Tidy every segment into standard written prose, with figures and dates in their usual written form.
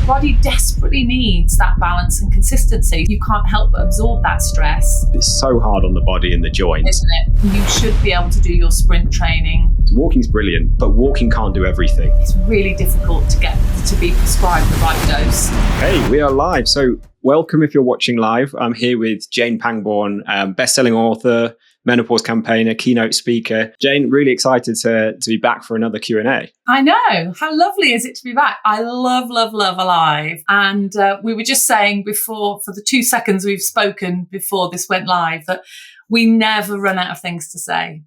body desperately needs that balance and consistency. You can't help but absorb that stress. It's so hard on the body and the joints. Isn't it? You should be able to do your sprint training. Walking's brilliant, but walking can't do everything. It's really difficult to get to be prescribed the right dose. Hey, we are live. So welcome if you're watching live. I'm here with Jane Pangbourne, best-selling author, menopause campaigner, keynote speaker. Jane, really excited to be back for another Q&A. I know. How lovely is it to be back? I love Alive. And we were just saying before, for the 2 seconds we've spoken before this went live, that we never run out of things to say.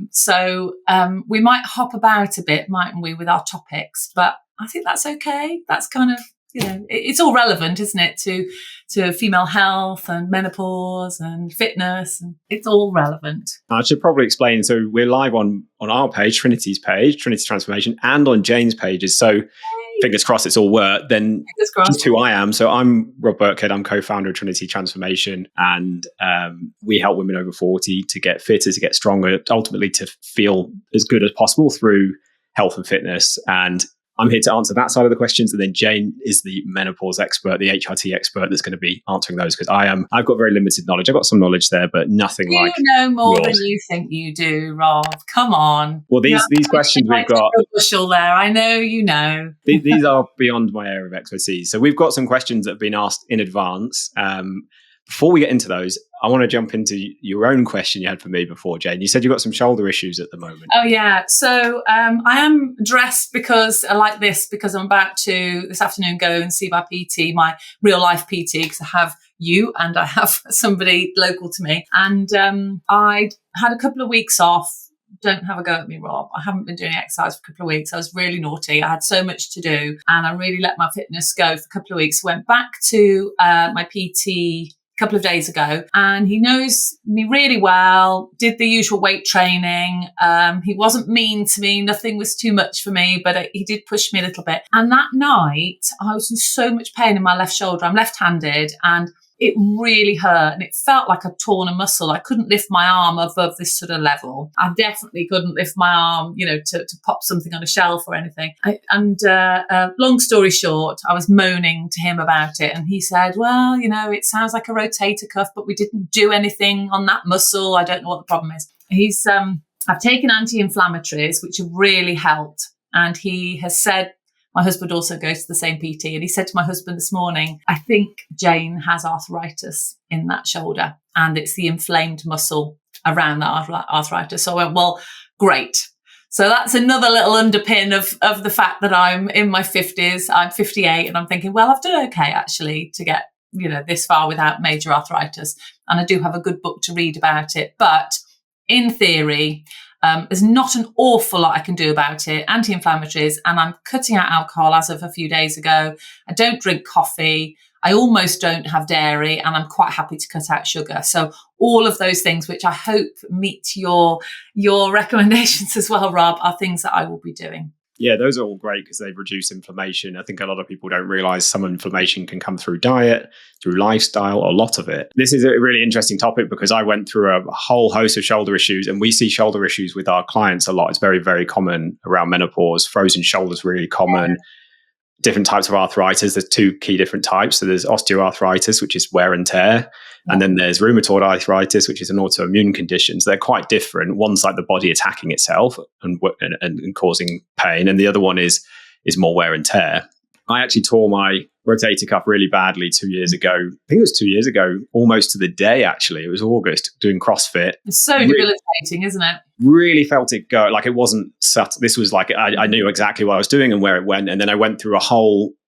So we might hop about a bit, mightn't we, with our topics? But I think that's okay. That's kind of, you know, it's all relevant, isn't it, to female health and menopause and fitness, and it's all relevant. I should probably explain. So we're live on our page, Trinity's page, Trinity Transformation, and on Jane's pages. So fingers crossed it's all worked. Then just who I am. So I'm Rob Burkhead. I'm co-founder of Trinity Transformation, and we help women over 40 to get fitter, to get stronger, ultimately to feel as good as possible through health and fitness. And I'm here to answer that side of the questions. And then Jane is the menopause expert, the HRT expert that's going to be answering those, because I've got very limited knowledge. I've got some knowledge there, but nothing like you know more yours. than you think you do, Rob. Come on. Well, these questions we've got. Bushel there. I know you know. These are beyond my area of expertise. So we've got some questions that have been asked in advance. Before we get into those, I want to jump into your own question you had for me before, Jane. You said you've got some shoulder issues at the moment. Oh, yeah. So I am dressed because I like this, because I'm about to this afternoon go and see my PT, my real life PT, because I have you and I have somebody local to me. And I had a couple of weeks off. Don't have a go at me, Rob. I haven't been doing exercise for a couple of weeks. I was really naughty. I had so much to do and I really let my fitness go for a couple of weeks. Went back to my PT couple of days ago, and he knows me really well, did the usual weight training. He wasn't mean to me. Nothing was too much for me, but he did push me a little bit. And that night I was in so much pain in my left shoulder. I'm left-handed, and it really hurt, and it felt like I'd torn a muscle. I couldn't lift my arm above this sort of level. I definitely couldn't lift my arm, to pop something on a shelf or anything. Long story short, I was moaning to him about it, and he said, well, it sounds like a rotator cuff, but we didn't do anything on that muscle. I don't know what the problem is. I've taken anti-inflammatories, which have really helped. And he has said, my husband also goes to the same PT, and he said to my husband this morning, I think Jane has arthritis in that shoulder, and it's the inflamed muscle around that arthritis. So I went, well, great. So that's another little underpin of the fact that I'm in my 50s. I'm 58, and I'm thinking, well, I've done okay, actually, to get, this far without major arthritis. And I do have a good book to read about it. But in theory, there's not an awful lot I can do about it. Anti-inflammatories, and I'm cutting out alcohol as of a few days ago. I don't drink coffee. I almost don't have dairy, and I'm quite happy to cut out sugar. So all of those things, which I hope meet your recommendations as well, Rob, are things that I will be doing. Yeah, those are all great because they reduce inflammation. I think a lot of people don't realize some inflammation can come through diet, through lifestyle, a lot of it. This is a really interesting topic because I went through a whole host of shoulder issues, and we see shoulder issues with our clients a lot. It's very, very common around menopause. Frozen shoulders really common. Different types of arthritis. There's two key different types. So there's osteoarthritis, which is wear and tear. And then there's rheumatoid arthritis, which is an autoimmune condition. So they're quite different. One's like the body attacking itself and causing pain. And the other one is more wear and tear. I actually tore my rotator cuff really badly 2 years ago. I think it was 2 years ago, almost to the day, actually. It was August, doing CrossFit. It's so debilitating, isn't it? Really felt it go. Like, it wasn't subtle. This was like, I knew exactly what I was doing and where it went. And then I went through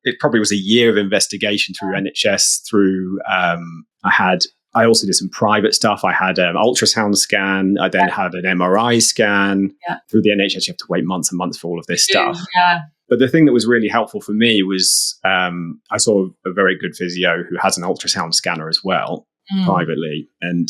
it probably was a year of investigation through NHS, through, I also did some private stuff. I had an ultrasound scan. I then had an MRI scan. Through the NHS. You have to wait months and months for all of this stuff. Yeah. But the thing that was really helpful for me was I saw a very good physio who has an ultrasound scanner as well, privately. And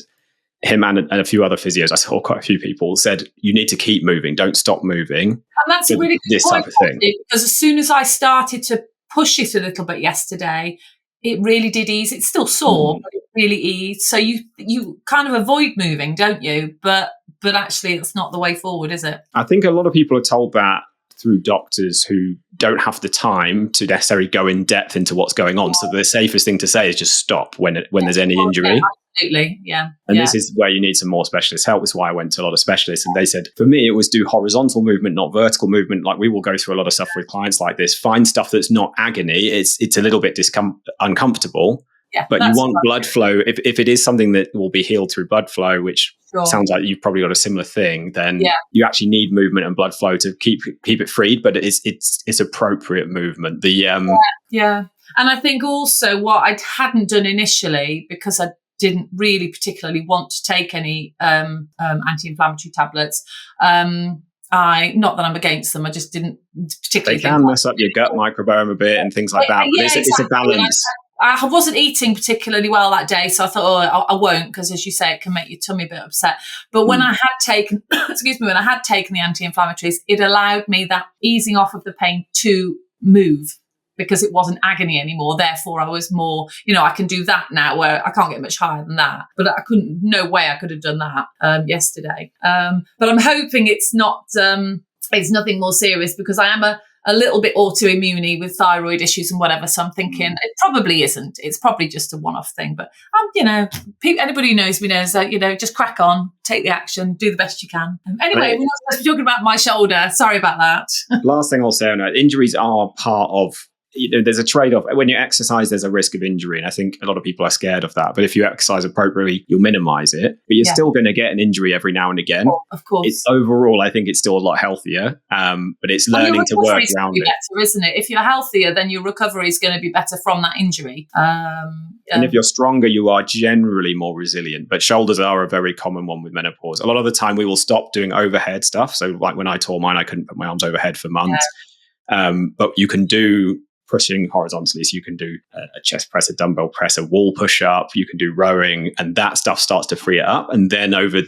him and a few other physios, I saw quite a few people, said, you need to keep moving. Don't stop moving. And that's a really good point, type of thing. Because as soon as I started to push it a little bit yesterday, it really did ease. It's still sore, but it really eased. So you kind of avoid moving, don't you? But actually, it's not the way forward, is it? I think a lot of people are told that through doctors who don't have the time to necessarily go in depth into what's going on. So the safest thing to say is just stop when there's any injury. Absolutely, yeah. And this is where you need some more specialist help. That's why I went to a lot of specialists. And they said, for me, it was do horizontal movement, not vertical movement. Like we will go through a lot of stuff with clients like this. Find stuff that's not agony. It's a little bit uncomfortable. Yeah, but you want blood flow. If it is something that will be healed through blood flow, which sounds like you've probably got a similar thing, then you actually need movement and blood flow to keep it freed. But it's appropriate movement. Yeah. And I think also what I hadn't done initially, because I didn't really particularly want to take any anti-inflammatory tablets. Not that I'm against them, I just didn't particularly. They can mess up your gut microbiome a bit and things like that. But it's a balance. I wasn't eating particularly well that day, so I thought, I won't, because as you say, it can make your tummy a bit upset. But when I had taken, when I had taken the anti-inflammatories, it allowed me that easing off of the pain to move, because it wasn't agony anymore. Therefore, I was more, I can do that now, where I can't get much higher than that. But no way I could have done that yesterday. But I'm hoping it's nothing more serious, because I am a little bit autoimmune with thyroid issues and whatever. So I'm thinking it probably isn't. It's probably just a one-off thing. But, anybody who knows me knows that, just crack on, take the action, do the best you can. Anyway, we're not supposed to be talking about my shoulder. Sorry about that. Last thing I'll say on that, injuries are part of, there's a trade-off. When you exercise, there's a risk of injury. And I think a lot of people are scared of that. But if you exercise appropriately, you'll minimize it. But you're still going to get an injury every now and again. Of course. Overall, I think it's still a lot healthier. But it's learning to work around it. Better, isn't it? If you're healthier, then your recovery is going to be better from that injury. And if you're stronger, you are generally more resilient. But shoulders are a very common one with menopause. A lot of the time, we will stop doing overhead stuff. So like when I tore mine, I couldn't put my arms overhead for months. But you can do pushing horizontally. So you can do a chest press, a dumbbell press, a wall push up, you can do rowing, and that stuff starts to free it up. And then over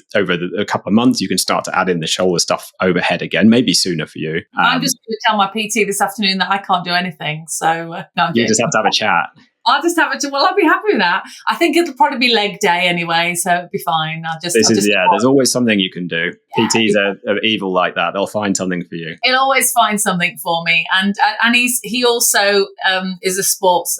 a couple of months, you can start to add in the shoulder stuff overhead again, maybe sooner for you. I'm just going to tell my PT this afternoon that I can't do anything. So you just have to have a chat. I'll just have it to, I'll be happy with that. I think it'll probably be leg day anyway, so it'll be fine. There's always something you can do. Yeah. PTs are evil like that. They'll find something for you. He'll always find something for me. And he also is does sports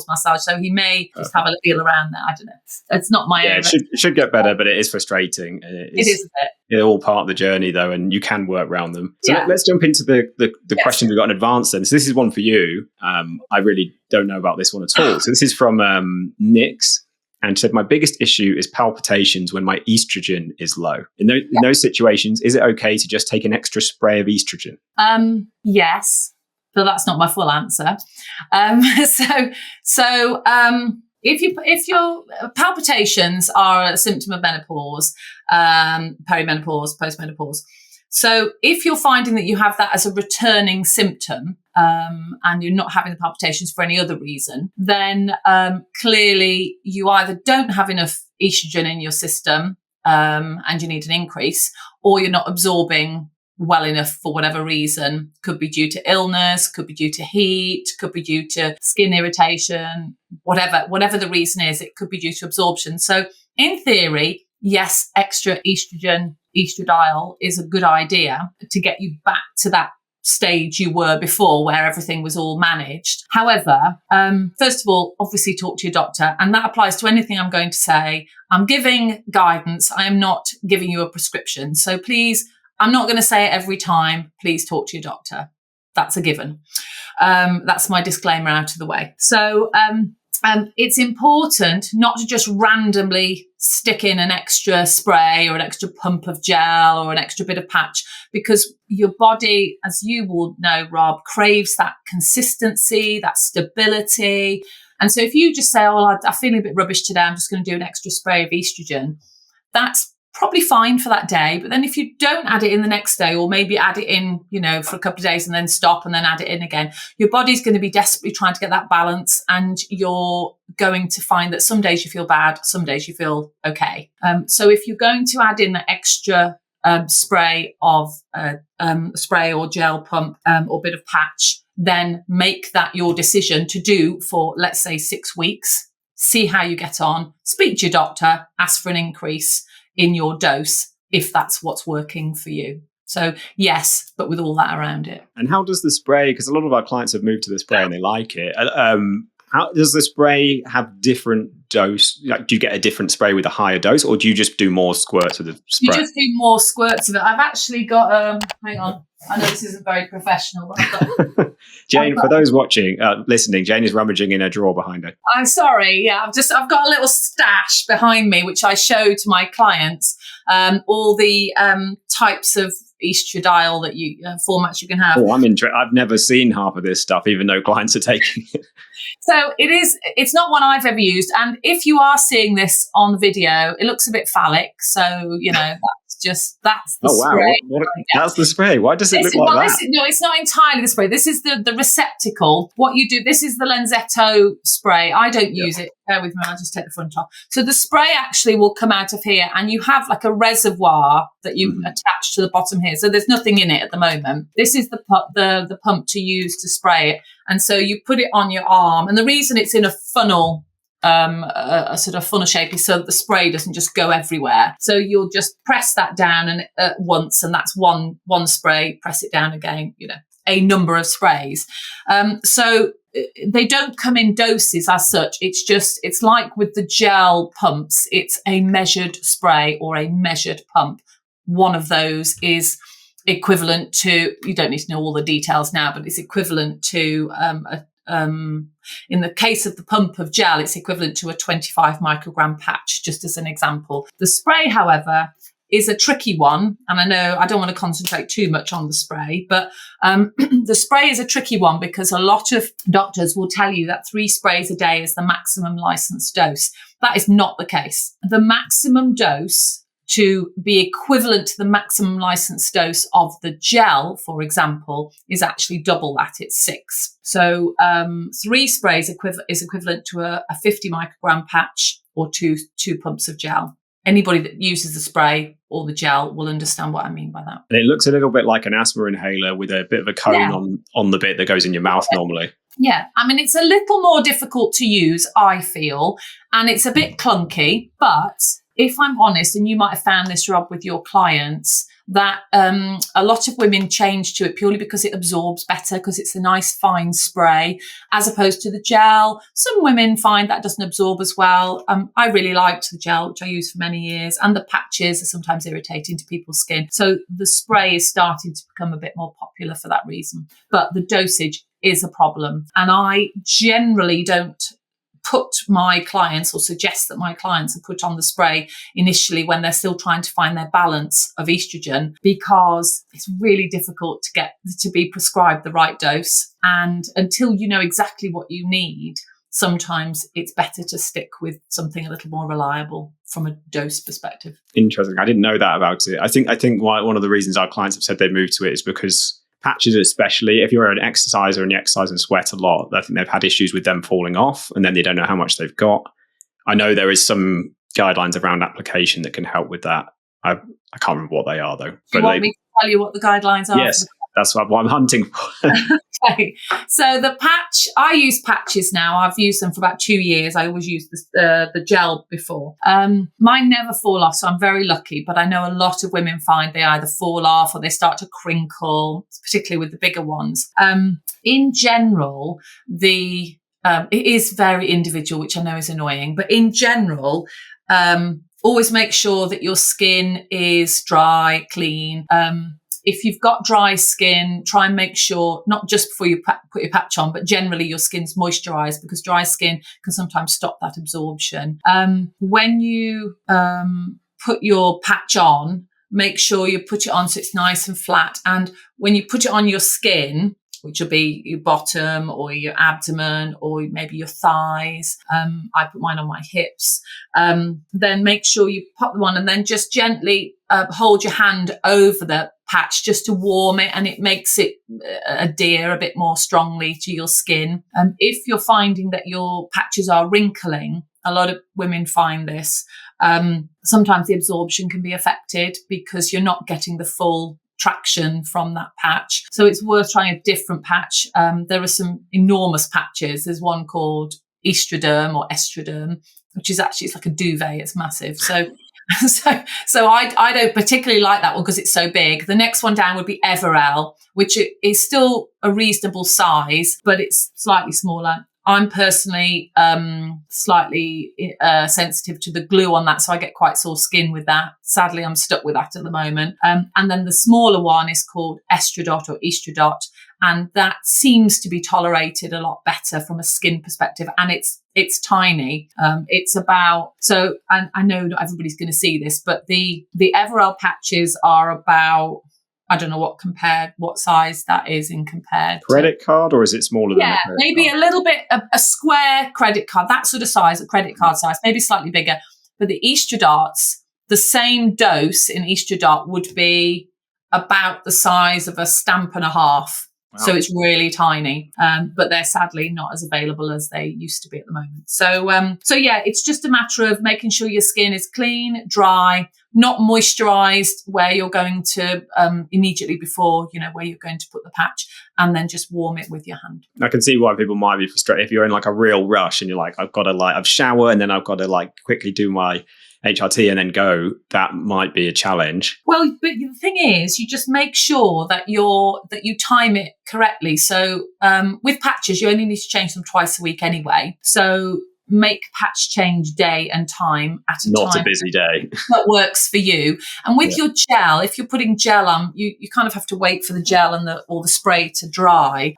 massage, so he may just have a feel around that. I don't know. It's not my own. It should get better, but it is frustrating. It is a bit. It's all part of the journey, though, and you can work around them. So let's jump into the questions we've got in advance then. So this is one for you. I really don't know about this one at all. So this is from Nix, and said, my biggest issue is palpitations when my estrogen is low. In those situations, is it okay to just take an extra spray of estrogen? Yes, but that's not my full answer. If your palpitations are a symptom of menopause, perimenopause, postmenopause. So if you're finding that you have that as a returning symptom, and you're not having the palpitations for any other reason, then clearly you either don't have enough estrogen in your system, and you need an increase, or you're not absorbing well enough for whatever reason. Could be due to illness, could be due to heat, could be due to skin irritation, whatever the reason is, it could be due to absorption. So in theory, yes, extra estradiol is a good idea to get you back to that stage you were before, where everything was all managed. However, first of all, obviously talk to your doctor, and that applies to anything I'm going to say. I'm giving guidance. I am not giving you a prescription. So please, I'm not going to say it every time. Please talk to your doctor. That's a given. That's my disclaimer out of the way. So it's important not to just randomly stick in an extra spray or an extra pump of gel or an extra bit of patch, because your body, as you will know, Rob, craves that consistency, that stability. And so if you just say, I'm feeling a bit rubbish today, I'm just going to do an extra spray of estrogen, that's probably fine for that day. But then if you don't add it in the next day, or maybe add it in, for a couple of days and then stop and then add it in again, your body's going to be desperately trying to get that balance. And you're going to find that some days you feel bad, some days you feel okay. So if you're going to add in the extra spray or gel pump or bit of patch, then make that your decision to do for, let's say, 6 weeks. See how you get on. Speak to your doctor, ask for an increase in your dose if that's what's working for you. So yes, but with all that around it. And how does the spray, because a lot of our clients have moved to the spray and they like it. How does the spray have different dose? Like, do you get a different spray with a higher dose, or do you just do more squirts of the spray? You just do more squirts of it. I've actually got, hang on. I know this isn't very professional, but I've got... Jane, for those watching, listening, Jane is rummaging in her drawer behind her. I'm sorry. Yeah, I've got a little stash behind me, which I show to my clients, all the types of estradiol that you formats you can have. Oh, I'm interested. I've never seen half of this stuff, even though clients are taking it. So it's not one I've ever used. And if you are seeing this on the video, it looks a bit phallic. So, that's the spray. That's the spray. Why does it look like that? No, it's not entirely the spray. This is the receptacle. What you do, this is the Lenzetto spray. I don't use it. Bear with me, I'll just take the front off. So the spray actually will come out of here, and you have like a reservoir that you attach to the bottom here. So there's nothing in it at the moment. This is the pump to use to spray it. And so you put it on your arm. And the reason it's in a funnel, a sort of funnel shape, is so that the spray doesn't just go everywhere. So you'll just press that down and once, and that's one spray, press it down again, a number of sprays. So they don't come in doses as such. It's like with the gel pumps, it's a measured spray or a measured pump. One of those is equivalent to, you don't need to know all the details now, but it's equivalent to, in the case of the pump of gel, it's equivalent to a 25 microgram patch, just as an example. The spray, however, is a tricky one. And I know I don't want to concentrate too much on the spray, but the spray is a tricky one because a lot of doctors will tell you that 3 sprays a day is the maximum licensed dose. That is not the case. The maximum dose to be equivalent to the maximum licensed dose of the gel, for example, is actually double that. It's 6. So 3 sprays is equivalent to a 50 microgram patch or two pumps of gel. Anybody that uses the spray or the gel will understand what I mean by that. And it looks a little bit like an asthma inhaler with a bit of a cone on the bit that goes in your mouth normally. Yeah, I mean, it's a little more difficult to use, I feel, and it's a bit clunky, but if I'm honest, and you might have found this, Rob, with your clients, that a lot of women change to it purely because it absorbs better, because it's a nice fine spray, as opposed to the gel. Some women find that doesn't absorb as well. I really liked the gel, which I used for many years, and the patches are sometimes irritating to people's skin. So the spray is starting to become a bit more popular for that reason. But the dosage is a problem. And I generally don't put my clients or suggest that my clients are put on the spray initially when they're still trying to find their balance of estrogen, because it's really difficult to get to be prescribed the right dose. And until you know exactly what you need, sometimes it's better to stick with something a little more reliable from a dose perspective. Interesting. I didn't know that about it. I think one of the reasons our clients have said they moved to it is because patches, especially if you're an exerciser and you exercise and sweat a lot, I think they've had issues with them falling off, and then they don't know how much they've got. I know there is some guidelines around application that can help with that. I can't remember what they are though. Do you want me to tell you what the guidelines are? Yes, that's what I'm hunting for. Okay. So the patch, I use patches now. I've used them for about 2 years. I always used the gel before. Mine never fall off, so I'm very lucky. But I know a lot of women find they either fall off or they start to crinkle, particularly with the bigger ones. In general, it is very individual, which I know is annoying. But in general, always make sure that your skin is dry, clean. If you've got dry skin, try and make sure, not just before you put your patch on, but generally your skin's moisturized, because dry skin can sometimes stop that absorption. When you put your patch on, make sure you put it on so it's nice and flat. And when you put it on your skin, which will be your bottom or your abdomen or maybe your thighs. I put mine on my hips. Then make sure you pop them on and then just gently hold your hand over the patch just to warm it, and it makes it adhere a bit more strongly to your skin. If you're finding that your patches are wrinkling, a lot of women find this. Sometimes the absorption can be affected because you're not getting the full traction from that patch. So it's worth trying a different patch. There are some enormous patches. There's one called Estroderm or Estroderm, which is actually, it's like a duvet. It's massive. So So I don't particularly like that one because it's so big. The next one down would be Everell, which is still a reasonable size, but it's slightly smaller. I'm personally slightly sensitive to the glue on that, so I get quite sore skin with that. Sadly, I'm stuck with that at the moment. And then the smaller one is called Estradot or Estradot, and that seems to be tolerated a lot better from a skin perspective. And it's tiny. It's about, so, and I know not everybody's going to see this, but the Everell patches are about, I don't know what size that is in compared credit card, or is it smaller than a credit maybe card? A little bit, a square credit card, that sort of size, a credit card size, maybe slightly bigger. But the Estradots, the same dose in Estradot would be about the size of a stamp and a half. Wow. So it's really tiny, but they're sadly not as available as they used to be at the moment. So yeah, it's just a matter of making sure your skin is clean, dry, not moisturized where you're going to immediately before, where you're going to put the patch, and then just warm it with your hand. I can see why people might be frustrated if you're in like a real rush and you're like, I've shower and then I've got to like quickly do my HRT and then go. That might be a challenge. Well, but the thing is, you just make sure that you time it correctly. So with patches, you only need to change them twice a week anyway. So make patch change day and time at a time. Not a busy day. That works for you. And with your gel, if you're putting gel on, you kind of have to wait for the gel and or the spray to dry.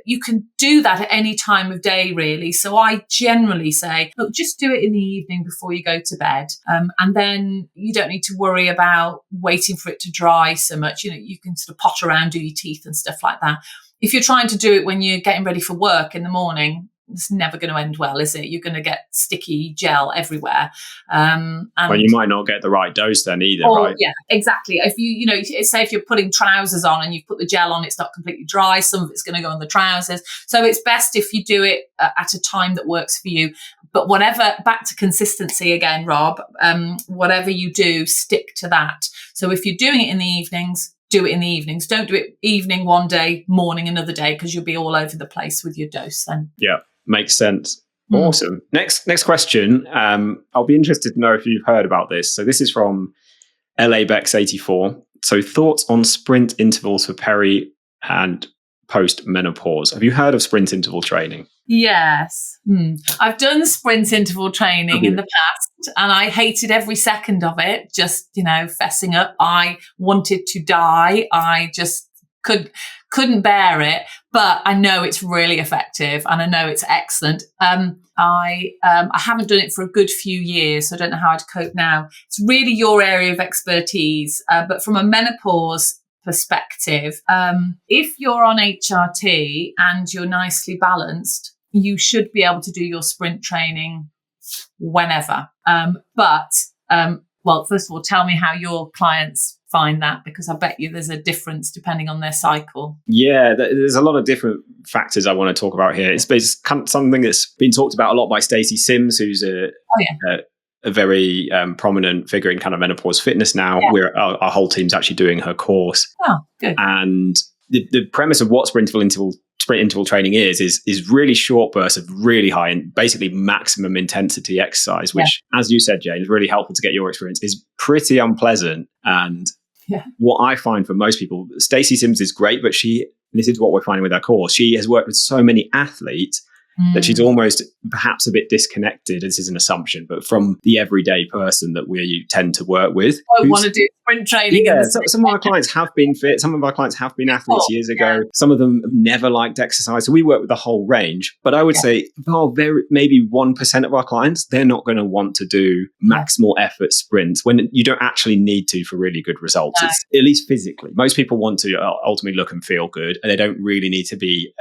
You can do that at any time of day, really. So I generally say, look, just do it in the evening before you go to bed. And then you don't need to worry about waiting for it to dry so much. You can sort of potter around, do your teeth and stuff like that. If you're trying to do it when you're getting ready for work in the morning, it's never going to end well, is it? You're going to get sticky gel everywhere. Well, you might not get the right dose then either, right? Yeah, exactly. If say if you're putting trousers on and you've put the gel on, it's not completely dry. Some of it's going to go on the trousers. So it's best if you do it at a time that works for you. But back to consistency again, Rob, whatever you do, stick to that. So if you're doing it in the evenings, do it in the evenings. Don't do it evening one day, morning another day, because you'll be all over the place with your dose then. Yeah, makes sense. Awesome. Next question. I'll be interested to know if you've heard about this. So this is from LA Bex 84. So thoughts on sprint intervals for peri and post menopause. Have you heard of sprint interval training? Yes. I've done sprint interval training in the past and I hated every second of it. Just, fessing up. I wanted to die. I just couldn't bear it, but I know it's really effective and I know it's excellent. I haven't done it for a good few years, so I don't know how I'd cope now. It's really your area of expertise, but from a menopause perspective, if you're on HRT and you're nicely balanced, you should be able to do your sprint training whenever. Well, first of all, tell me how your clients find that, because I bet you there's a difference depending on their cycle. Yeah, there's a lot of different factors I want to talk about here. It's kind of something that's been talked about a lot by Stacey Sims, who's a very prominent figure in kind of menopause fitness now. Yeah. Our whole team's actually doing her course. Oh, good. And the premise of what sprint interval training is really short bursts of really high and basically maximum intensity exercise, which, as you said, Jane, is really helpful to get your experience, is pretty unpleasant. And what I find for most people, Stacey Sims is great, but this is what we're finding with our course. She has worked with so many athletes that she's almost perhaps a bit disconnected. This is an assumption, but from the everyday person that we tend to work with. I want to do sprint training. Yeah, some of our clients have been fit. Some of our clients have been athletes years ago. Some of them have never liked exercise. So we work with the whole range. But I would say, maybe 1% of our clients, they're not going to want to do maximal effort sprints when you don't actually need to for really good results. No. It's, at least physically. Most people want to ultimately look and feel good, and they don't really need to be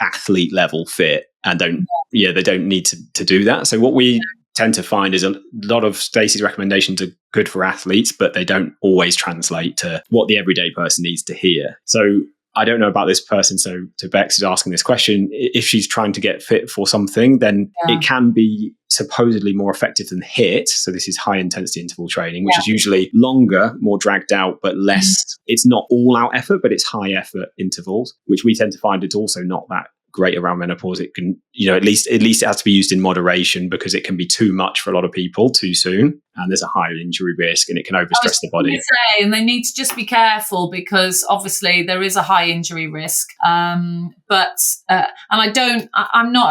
athlete level fit. And they don't need to do that. So what we tend to find is a lot of Stacey's recommendations are good for athletes, but they don't always translate to what the everyday person needs to hear. So I don't know about this person. So Bex is asking this question. If she's trying to get fit for something, then it can be supposedly more effective than HIIT. So this is high intensity interval training, which is usually longer, more dragged out, but less. It's not all out effort, but it's high effort intervals, which we tend to find it's also not that great around menopause. It can, at least it has to be used in moderation, because it can be too much for a lot of people too soon, and there's a higher injury risk, and it can overstress the body. And they need to just be careful, because obviously there is a high injury risk. I'm not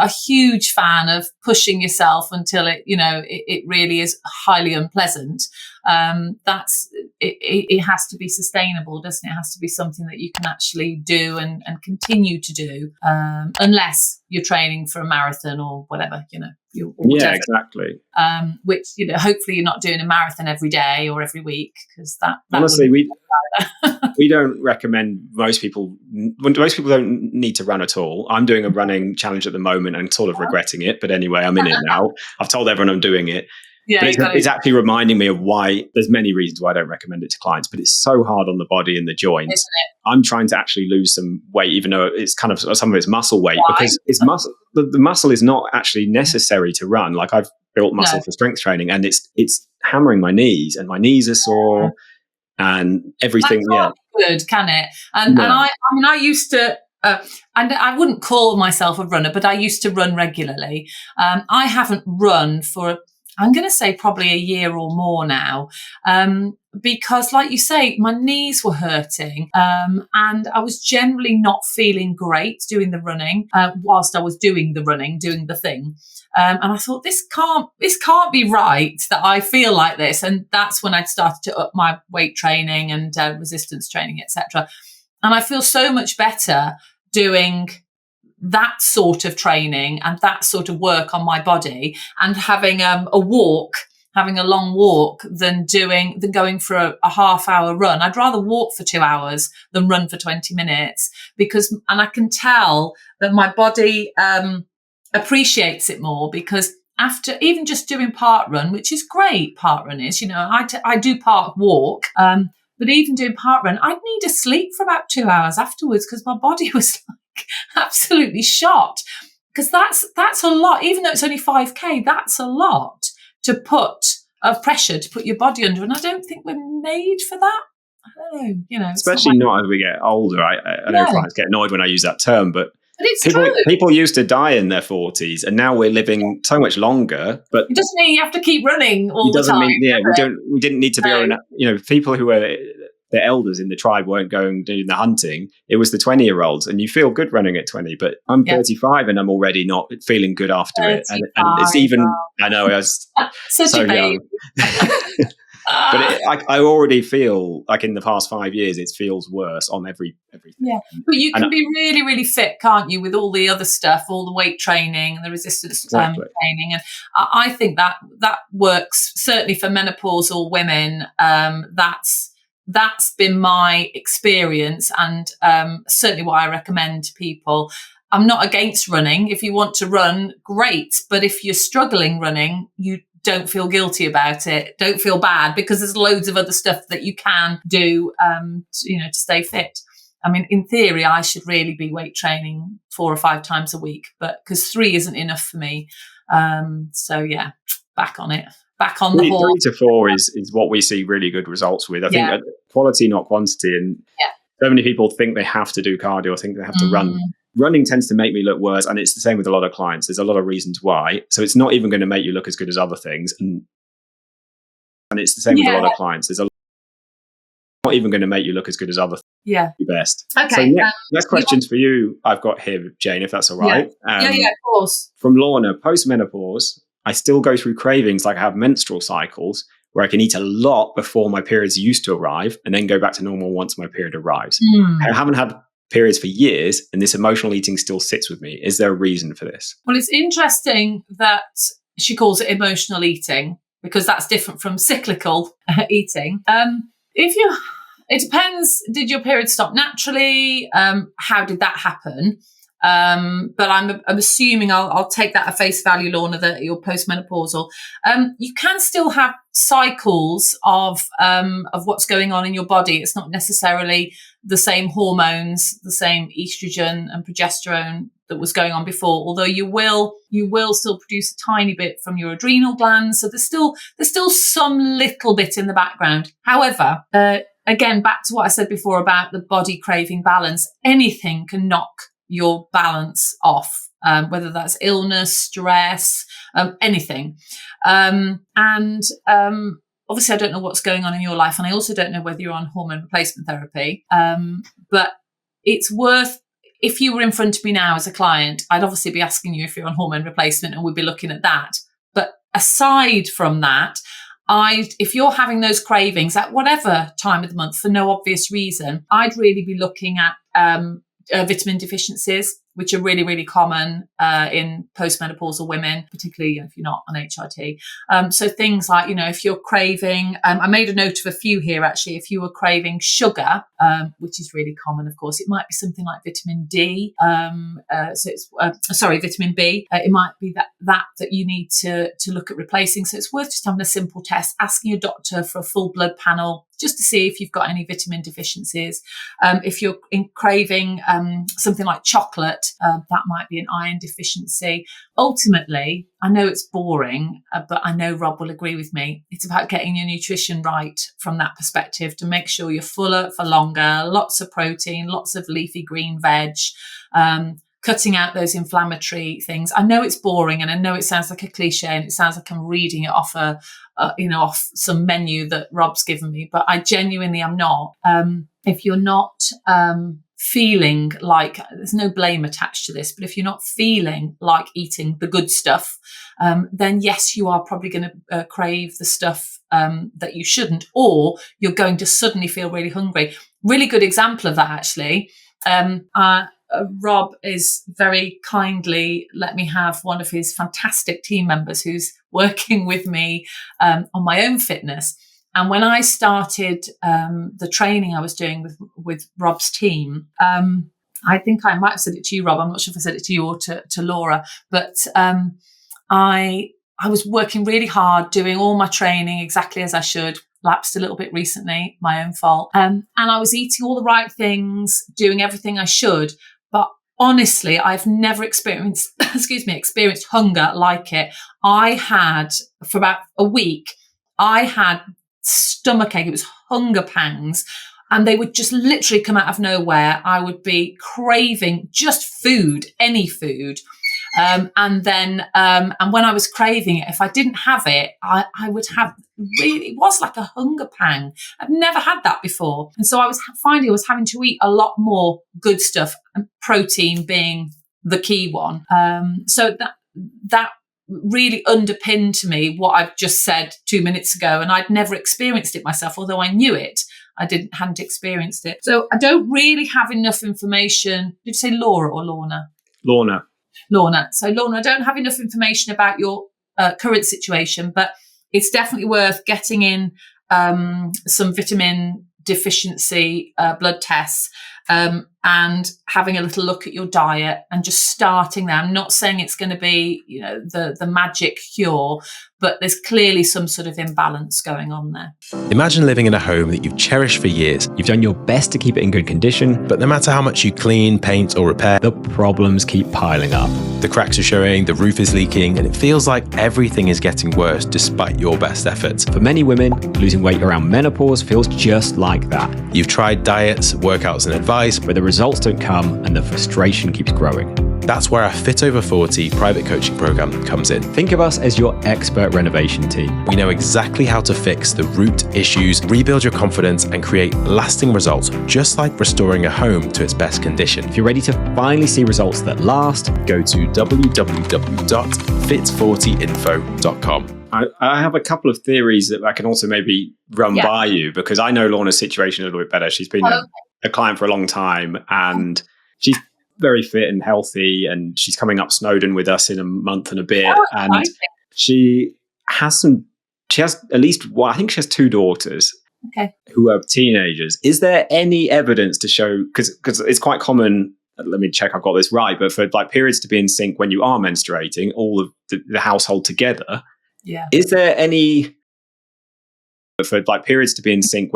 a huge fan of pushing yourself until it really is highly unpleasant. It has to be sustainable, doesn't it? It has to be something that you can actually do and continue to do, unless you're training for a marathon or whatever, or whatever. Yeah, exactly. Which, hopefully you're not doing a marathon every day or every week, because that honestly, we don't recommend most people don't need to run at all. I'm doing a running challenge at the moment and sort of regretting it, but anyway, I'm in it now. I've told everyone I'm doing it. Yeah, but it's actually reminding me of why there's many reasons why I don't recommend it to clients, but it's so hard on the body and the joints. Isn't it? I'm trying to actually lose some weight, even though it's kind of some of it's muscle weight. Why? Because it's muscle. The muscle is not actually necessary to run. Like, I've built muscle for strength training, and it's hammering my knees, and my knees are sore and everything. That's not good, can it? And I used to. And I wouldn't call myself a runner, but I used to run regularly. I haven't run for, I'm going to say, probably a year or more now, because, like you say, my knees were hurting, and I was generally not feeling great doing the running, whilst I was doing the thing. And I thought, this can't be right that I feel like this. And that's when I'd started to up my weight training and resistance training, etc. And I feel so much better doing that sort of training and that sort of work on my body, and having a long walk than going for a half hour run. I'd rather walk for 2 hours than run for 20 minutes, and I can tell that my body appreciates it more, because after even just doing park run, which is great, park run is, I do park walk, but even doing park run, I'd need to sleep for about 2 hours afterwards, because my body was like absolutely shot. Because that's a lot, even though it's only 5K, that's a lot of pressure to put your body under. And I don't think we're made for that. I don't know, especially not as we get older. I know clients get annoyed when I use that term, but it's true. People used to die in their 40s, and now we're living so much longer. But it doesn't mean you have to keep running all the time. We didn't need to be going. People who were the elders in the tribe weren't going doing the hunting. It was the 20-year-olds, and you feel good running at 20. But I'm 35, and I'm already not feeling good after it. And it's even. I know I was so young. But I already feel like in the past 5 years, it feels worse on everything. Yeah, but you can be really, really fit, can't you, with all the other stuff, all the weight training and the resistance training. And I think that works certainly for menopausal women. That's been my experience, and certainly what I recommend to people. I'm not against running. If you want to run, great. But if you're struggling running, you don't feel guilty about it. Don't feel bad, because there's loads of other stuff that you can do, to stay fit. I mean, in theory, I should really be weight training 4 or 5 times a week, but because 3 isn't enough for me. Back on it. Back on the horse. 3 to 4 is what we see really good results with. I think quality, not quantity. And so many people think they have to do cardio, think they have to run. Running tends to make me look worse, and it's the same with a lot of clients. There's a lot of reasons why. So it's not even going to make you look as good as other things. And it's the same with a lot of clients. There's not even going to make you look as good as other things. Yeah. Your best. Okay. So next questions for you I've got here, Jane, if that's all right. Yeah, of course. From Lorna, post-menopause, I still go through cravings like I have menstrual cycles, where I can eat a lot before my periods used to arrive and then go back to normal once my period arrives. I haven't had periods for years, and this emotional eating still sits with me. Is there a reason for this? Well, it's interesting that she calls it emotional eating, because that's different from cyclical eating. It depends. Did your period stop naturally? How did that happen? But I'm assuming I'll take that at face value, Lorna, that you're postmenopausal. You can still have cycles of what's going on in your body. It's not necessarily the same hormones, the same estrogen and progesterone that was going on before, although you will still produce a tiny bit from your adrenal glands. So there's still some little bit in the background. However, again, back to what I said before about the body craving balance, anything can knock your balance off, whether that's illness, stress, anything. Obviously, I don't know what's going on in your life, and I also don't know whether you're on hormone replacement therapy. But it's worth, if you were in front of me now as a client, I'd obviously be asking you if you're on hormone replacement, and we'd be looking at that. But aside from that, if you're having those cravings at whatever time of the month for no obvious reason, I'd really be looking at vitamin deficiencies, which are really, really common in postmenopausal women, particularly if you're not on HRT. So things like, if you're craving, I made a note of a few here actually. If you were craving sugar, which is really common, of course, it might be something like vitamin D. Vitamin B. It might be that you need to look at replacing. So it's worth just having a simple test, asking your doctor for a full blood panel, just to see if you've got any vitamin deficiencies. If you're craving something like chocolate, that might be an iron deficiency. Ultimately, I know it's boring, but I know Rob will agree with me. It's about getting your nutrition right from that perspective to make sure you're fuller for longer, lots of protein, lots of leafy green veg, cutting out those inflammatory things. I know it's boring, and I know it sounds like a cliche, and it sounds like I'm reading it off off some menu that Rob's given me, but I genuinely am not. If you're not feeling like, there's no blame attached to this, but if you're not feeling like eating the good stuff, then yes, you are probably going to crave the stuff that you shouldn't, or you're going to suddenly feel really hungry. Really good example of that, actually. Rob is very kindly let me have one of his fantastic team members who's working with me on my own fitness. And when I started the training I was doing with Rob's team, I think I might have said it to you, Rob. I'm not sure if I said it to you or to Laura, but I was working really hard, doing all my training exactly as I should. Lapsed a little bit recently, my own fault. And I was eating all the right things, doing everything I should. But honestly, I've never experienced hunger like it. I had, for about a week, I had stomachache. It was hunger pangs, and they would just literally come out of nowhere. I would be craving just food, any food. And when I was craving it, if I didn't have it, I would have it was like a hunger pang. I've never had that before. And so I was finding I was having to eat a lot more good stuff, and protein being the key one. So that really underpinned to me what I've just said 2 minutes ago. And I'd never experienced it myself, although I knew it. I hadn't experienced it. So I don't really have enough information. Did you say Laura or Lorna? Lorna. So Lorna, I don't have enough information about your current situation, but it's definitely worth getting in some vitamin deficiency blood tests and having a little look at your diet and just starting there. I'm not saying it's going to be, the magic cure, but there's clearly some sort of imbalance going on there. Imagine living in a home that you've cherished for years. You've done your best to keep it in good condition, but no matter how much you clean, paint, or repair, the problems keep piling up. The cracks are showing, the roof is leaking, and it feels like everything is getting worse despite your best efforts. For many women, losing weight around menopause feels just like that. You've tried diets, workouts, and advice, but the results don't come and the frustration keeps growing. That's where our Fit Over 40 private coaching program comes in. Think of us as your expert renovation team. We know exactly how to fix the root issues, rebuild your confidence, and create lasting results, just like restoring a home to its best condition. If you're ready to finally see results that last, go to www.fit40info.com. I have a couple of theories that I can also maybe run by you, because I know Lorna's situation a little bit better. She's been a client for a long time, and she's very fit and healthy, and she's coming up Snowdon with us in a month and a bit. And she has at least one, I think she has 2 daughters who are teenagers. Is there any evidence to show, because it's quite common, let me check I've got this right, but for like periods to be in sync when you are menstruating, all of the household together, is there any, for like periods to be in sync,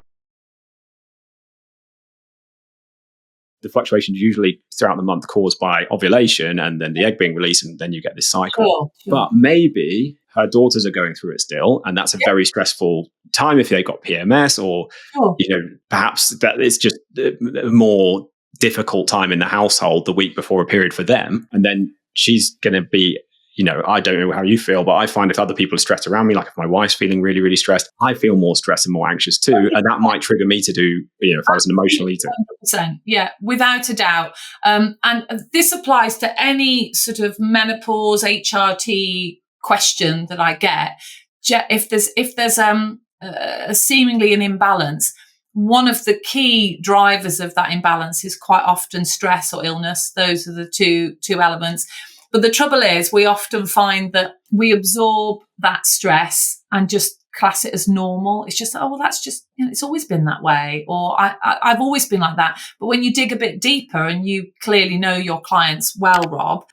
the fluctuations usually throughout the month caused by ovulation and then the egg being released, and then you get this cycle. Sure. But maybe her daughters are going through it still, and that's a very stressful time if they got PMS, or perhaps that it's just more difficult time in the household the week before a period for them. And then she's going to be, I don't know how you feel, but I find if other people are stressed around me, like if my wife's feeling really, really stressed, I feel more stressed and more anxious too. And that might trigger me to do, if I was an emotional eater. 100%. Yeah, without a doubt. And this applies to any sort of menopause, HRT question that I get. If there's seemingly an imbalance, one of the key drivers of that imbalance is quite often stress or illness. Those are the two elements. But the trouble is, we often find that we absorb that stress and just class it as normal. It's just, oh, well, that's just, it's always been that way, or I've always been like that. But when you dig a bit deeper, and you clearly know your clients well, Rob,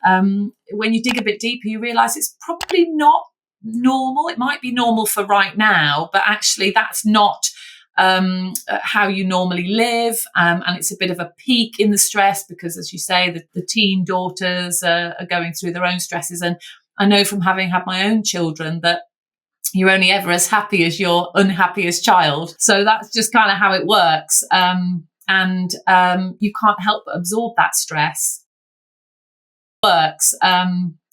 when you dig a bit deeper, you realise it's probably not normal. It might be normal for right now, but actually that's not how you normally live, and it's a bit of a peak in the stress because, as you say, the teen daughters are going through their own stresses. And I know from having had my own children that you're only ever as happy as your unhappiest child. So that's just kind of how it works, and you can't help but absorb that stress. You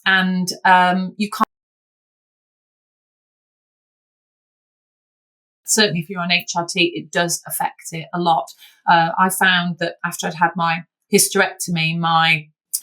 can't. Certainly if you're on HRT, it does affect it a lot. I found that after I'd had my hysterectomy,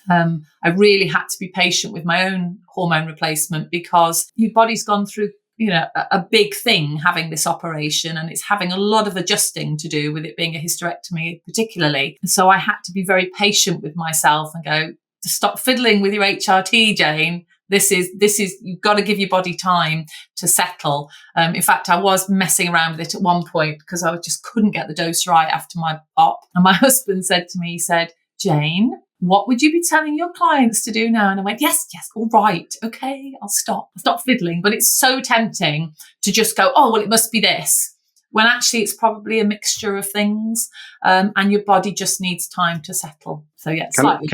I really had to be patient with my own hormone replacement, because your body's gone through, a big thing having this operation, and it's having a lot of adjusting to do with it being a hysterectomy particularly. And so I had to be very patient with myself and go, to stop fiddling with your HRT, Jane. This is, you've got to give your body time to settle. In fact, I was messing around with it at one point because I just couldn't get the dose right after my op. And my husband said to me, he said, Jane, what would you be telling your clients to do now? And I went, yes, all right. Okay, I'll stop fiddling. But it's so tempting to just go, oh, well, it must be this, when actually it's probably a mixture of things. And your body just needs time to settle. So yeah, slightly.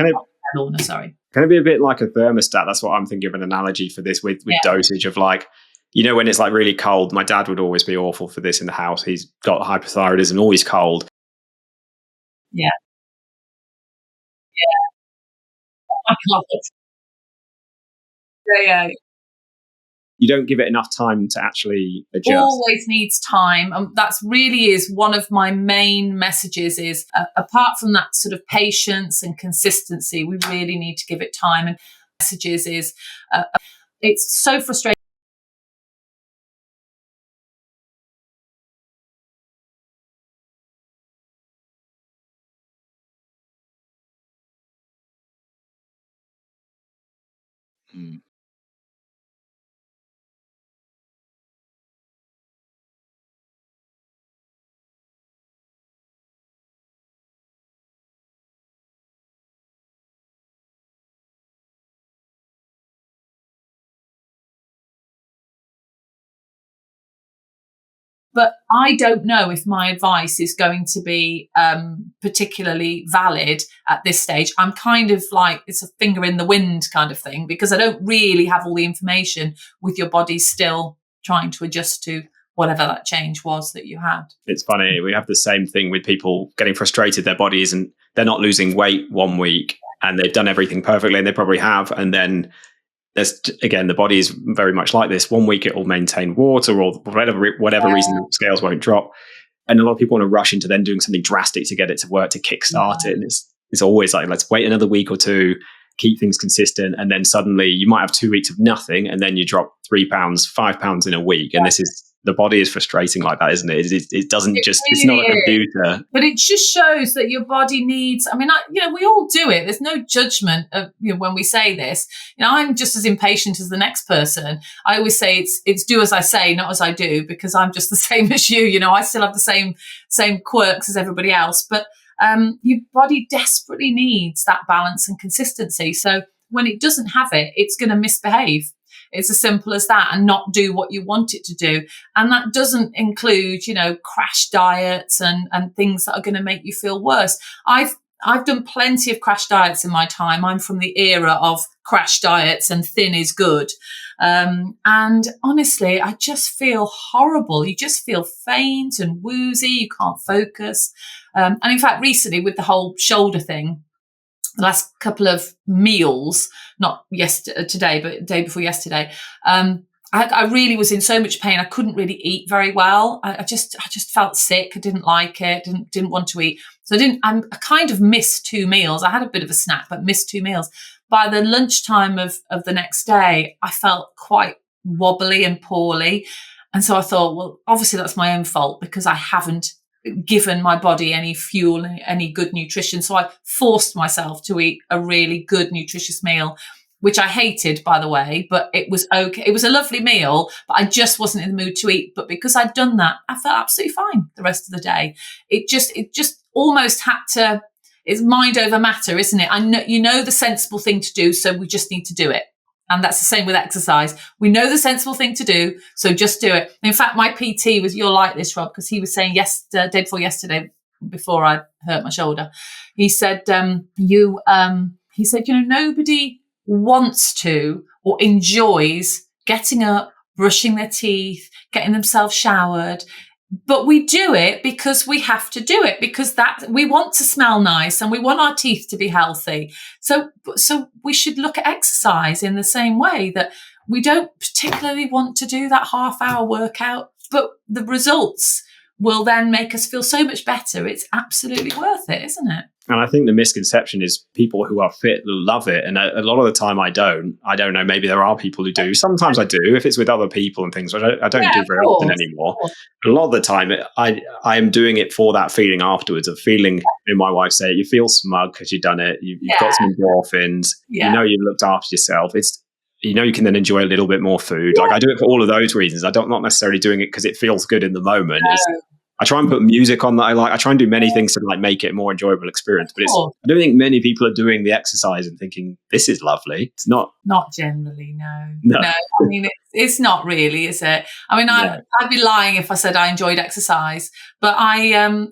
Sorry. Can it be a bit like a thermostat? That's what I'm thinking of an analogy for this with dosage of, like, when it's like really cold. My dad would always be awful for this in the house. He's got hypothyroidism, always cold. Yeah. Oh my God. Yeah. You don't give it enough time to actually adjust. Always needs time. That's really is one of my main messages is, apart from that sort of patience and consistency, we really need to give it time. And messages is, it's so frustrating. But I don't know if my advice is going to be particularly valid at this stage. I'm kind of like, it's a finger in the wind kind of thing, because I don't really have all the information, with your body still trying to adjust to whatever that change was that you had. It's funny. We have the same thing with people getting frustrated. Their bodies, and they're not losing weight one week and they've done everything perfectly, and they probably have. And then there's, again, the body is very much like this. One week it will maintain water, or whatever reason, the scales won't drop. And a lot of people want to rush into then doing something drastic to get it to work, to kickstart it. And it's always like, let's wait another week or two, keep things consistent. And then suddenly you might have 2 weeks of nothing, and then you drop 3 pounds, 5 pounds in a week. And the body is frustrating like that, isn't it? It doesn't just, it's not a computer. But it just shows that your body needs, we all do it. There's no judgment of, when we say this. I'm just as impatient as the next person. I always say it's do as I say, not as I do, because I'm just the same as you. I still have the same quirks as everybody else. But your body desperately needs that balance and consistency. So when it doesn't have it, it's going to misbehave. It's as simple as that, and not do what you want it to do. And that doesn't include, crash diets and things that are going to make you feel worse. I've done plenty of crash diets in my time. I'm from the era of crash diets and thin is good. And honestly, I just feel horrible. You just feel faint and woozy. You can't focus. And in fact, recently with the whole shoulder thing, the last couple of meals, not today, but the day before yesterday, I really was in so much pain. I couldn't really eat very well. I just felt sick. I didn't like it. Didn't want to eat. So I kind of missed 2 meals. I had a bit of a snack, but missed 2 meals. By the lunchtime of the next day, I felt quite wobbly and poorly. And so I thought, well, obviously that's my own fault because I haven't given my body any fuel, any good nutrition. So I forced myself to eat a really good, nutritious meal, which I hated, by the way, but it was okay. It was a lovely meal, but I just wasn't in the mood to eat. But because I'd done that, I felt absolutely fine the rest of the day. It just almost had to, it's mind over matter, isn't it? I know the sensible thing to do, so we just need to do it. And that's the same with exercise. We know the sensible thing to do, so just do it. In fact, my PT you're like this, Rob, because he was saying day before yesterday, before I hurt my shoulder, he said, nobody wants to or enjoys getting up, brushing their teeth, getting themselves showered. But we do it because we have to do it, because that we want to smell nice and we want our teeth to be healthy. So we should look at exercise in the same way, that we don't particularly want to do that half-hour workout, but the results will then make us feel so much better. It's absolutely worth it, isn't it? And I think the misconception is people who are fit love it. And a lot of the time I don't know. Maybe there are people who do. Sometimes I do if it's with other people and things, which I don't do very often anymore. But a lot of the time I am doing it for that feeling afterwards of feeling, my wife say, you feel smug because you've done it. You've got some endorphins. You know you've looked after yourself. You can then enjoy a little bit more food. Like I do it for all of those reasons. Not necessarily doing it because it feels good in the moment. No. I try and put music on that I like. I try and do many things to make it a more enjoyable experience. But I don't think many people are doing the exercise and thinking, this is lovely. It's not. Not generally, no. I mean, it's not really, is it? I mean, I'd be lying if I said I enjoyed exercise. But I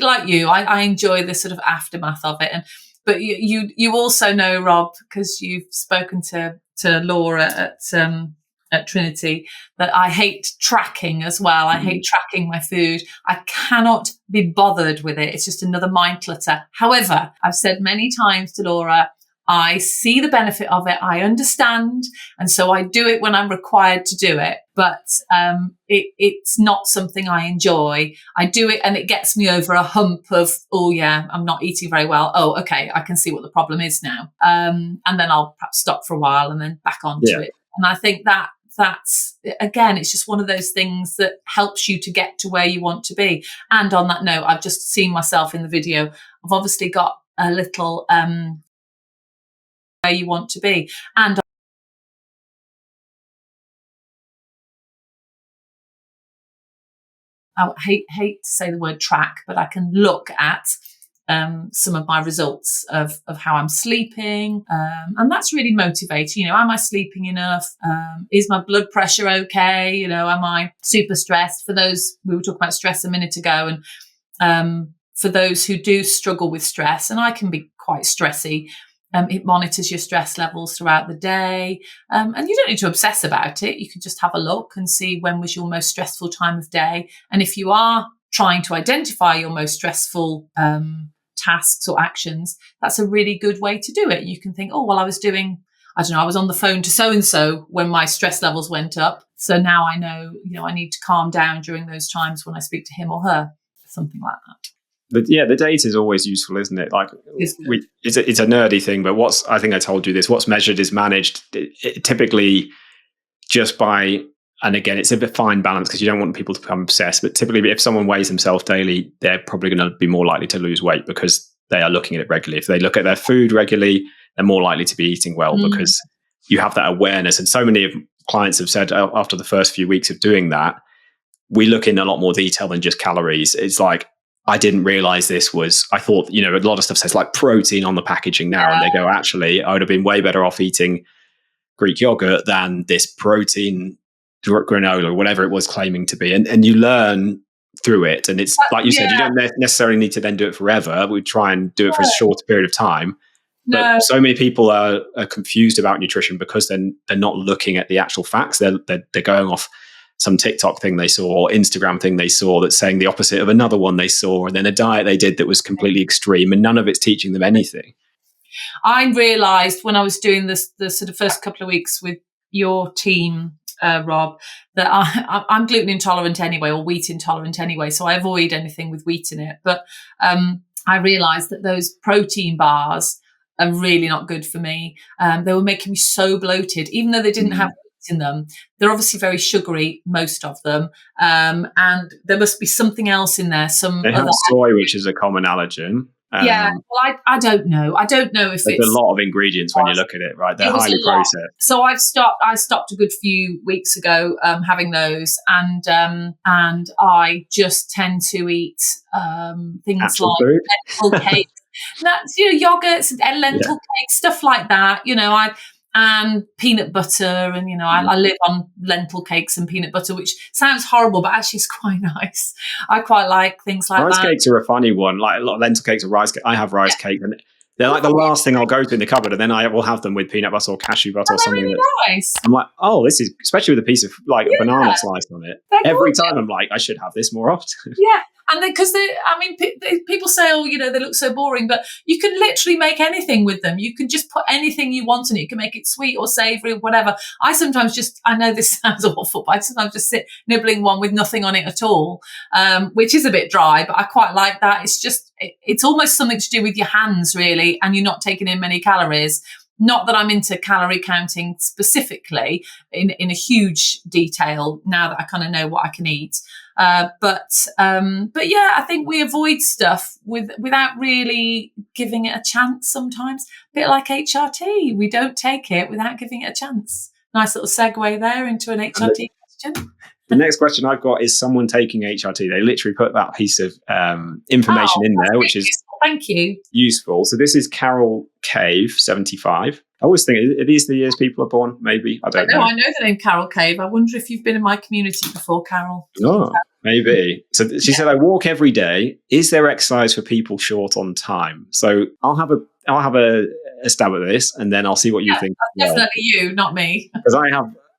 like you, I enjoy the sort of aftermath of it. But you also know, Rob, because you've spoken to Laura at Trinity, that I hate tracking as well. I hate tracking my food. I cannot be bothered with it. It's just another mind clutter. However, I've said many times to Laura, I see the benefit of it. I understand. And so I do it when I'm required to do it. But it's not something I enjoy. I do it and it gets me over a hump of, I'm not eating very well. Oh, okay, I can see what the problem is now. And then I'll perhaps stop for a while and then back onto it. And I think that's, again, it's just one of those things that helps you to get to where you want to be. And on that note, I've just seen myself in the video. I've obviously got a little where you want to be. And I hate to say the word track, but I can look at some of my results of how I'm sleeping. And that's really motivating. Am I sleeping enough? Is my blood pressure okay? Am I super stressed? For those, we were talking about stress a minute ago. And for those who do struggle with stress, and I can be quite stressy, it monitors your stress levels throughout the day. And you don't need to obsess about it. You can just have a look and see when was your most stressful time of day. And if you are trying to identify your most stressful tasks or actions, that's a really good way to do it. You can think, I was on the phone to so-and-so when my stress levels went up. So now I know, I need to calm down during those times when I speak to him or her, something like that. But the data is always useful, isn't it? Like it's a nerdy thing, but I think I told you this, what's measured is managed. It typically just by, and again, it's a bit fine balance because you don't want people to become obsessed, but typically if someone weighs themselves daily, they're probably going to be more likely to lose weight because they are looking at it regularly. If they look at their food regularly, they're more likely to be eating well because you have that awareness. And so many of clients have said after the first few weeks of doing that, we look in a lot more detail than just calories. It's like, I didn't realize I thought, a lot of stuff says like protein on the packaging now. And they go, actually, I would have been way better off eating Greek yogurt than this protein granola, whatever it was claiming to be. And you learn through it. And it's like you said, you don't necessarily need to then do it forever. We try and do it for a shorter period of time. But so many people are confused about nutrition because then they're not looking at the actual facts. They're going off some TikTok thing they saw or Instagram thing they saw that's saying the opposite of another one they saw, and then a diet they did that was completely extreme, and none of it's teaching them anything. I realised when I was doing the sort of first couple of weeks with your team, Rob, that I'm gluten intolerant anyway, or wheat intolerant anyway, so I avoid anything with wheat in it. But I realised that those protein bars are really not good for me. They were making me so bloated, even though they didn't have in them. They're obviously very sugary, most of them, and there must be something else in there. They have soy, which is a common allergen. Well, I don't know. I don't know if there's a lot of ingredients when you look at it, right? They're highly processed. So I stopped a good few weeks ago having those, and I just tend to eat things actual like food? lentil cakes, that's yogurts and lentil cakes, stuff like that. And peanut butter, and I live on lentil cakes and peanut butter, which sounds horrible, but actually is quite nice. I quite like things like rice that. Rice cakes are a funny one. Like a lot of lentil cakes or rice cakes. I have rice cakes, and they're like the last thing I'll go to in the cupboard, and then I will have them with peanut butter or cashew butter or something. Really nice. I'm like, oh, this is, especially with a piece of like a banana slice on it. Every time I'm like, I should have this more often. Yeah. And because people say, oh, they look so boring, but you can literally make anything with them. You can just put anything you want in it. You can make it sweet or savoury or whatever. I sometimes I know this sounds awful, but I sometimes just sit nibbling one with nothing on it at all, which is a bit dry, but I quite like that. It's almost something to do with your hands, really, and you're not taking in many calories. Not that I'm into calorie counting specifically in a huge detail now that I kind of know what I can eat. But yeah, I think we avoid stuff without really giving it a chance sometimes. A bit like HRT. We don't take it without giving it a chance. Nice little segue there into an HRT question. The next question I've got is someone taking HRT. They literally put that piece of information in there, which is thank you. Useful. So this is Carol Cave, 75. I always think, are these the years people are born? Maybe. I don't know. I know the name Carol Cave. I wonder if you've been in my community before, Carol. Oh, maybe. So she said, I walk every day. Is there exercise for people short on time? So I'll have a stab at this, and then I'll see what you think. Definitely you, not me. Because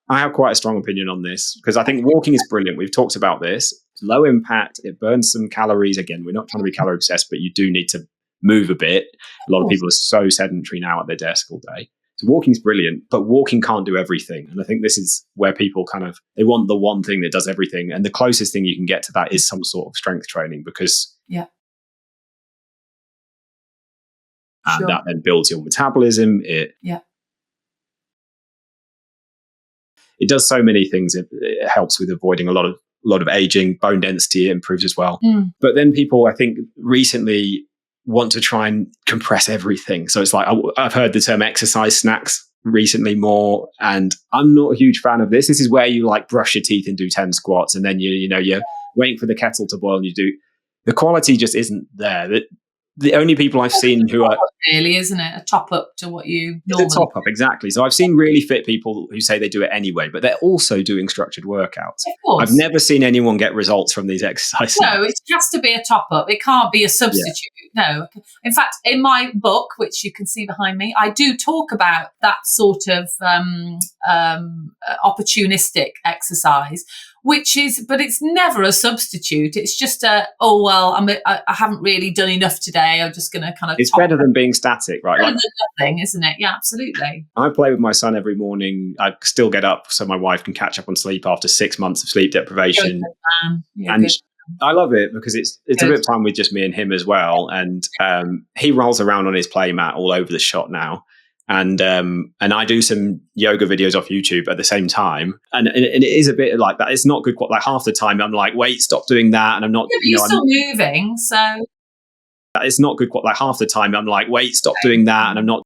I have quite a strong opinion on this, because I think walking is brilliant. We've talked about this. It's low impact. It burns some calories. Again, we're not trying to be calorie obsessed, but you do need to move a bit. A lot of people are so sedentary now at their desk all day. So walking is brilliant, but walking can't do everything. And I think this is where people they want the one thing that does everything. And the closest thing you can get to that is some sort of strength training, because and that then builds your metabolism. It does so many things. It helps with avoiding a lot of aging, bone density improves as well. But then people, I think, recently want to try and compress everything. So it's like, I've heard the term exercise snacks recently more, and I'm not a huge fan of this. This is where you like brush your teeth and do 10 squats, and then you're waiting for the kettle to boil, and you do. The quality just isn't there. The only people I've seen who are really, isn't it, a top up to what you normally? It's a top up, exactly. So I've seen really fit people who say they do it anyway, but they're also doing structured workouts. Of course. I've never seen anyone get results from these exercises. No, it has to be a top up. It can't be a substitute. No. In fact, in my book, which you can see behind me, I do talk about that sort of opportunistic exercise, but it's never a substitute. It's just I haven't really done enough today. I'm just going to kind of. It's better than being static, right? Better than nothing, isn't it? Yeah, absolutely. I play with my son every morning. I still get up so my wife can catch up on sleep after 6 months of sleep deprivation. And I love it because it's a bit of time with just me and him as well. And he rolls around on his play mat all over the shop now. And I do some yoga videos off YouTube at the same time, and it is a bit like that. It's not good. Like half the time, I'm like, wait, stop doing that, and I'm not. You're still moving, so it's not good. Like half the time, I'm like, wait, stop doing that, and I'm not.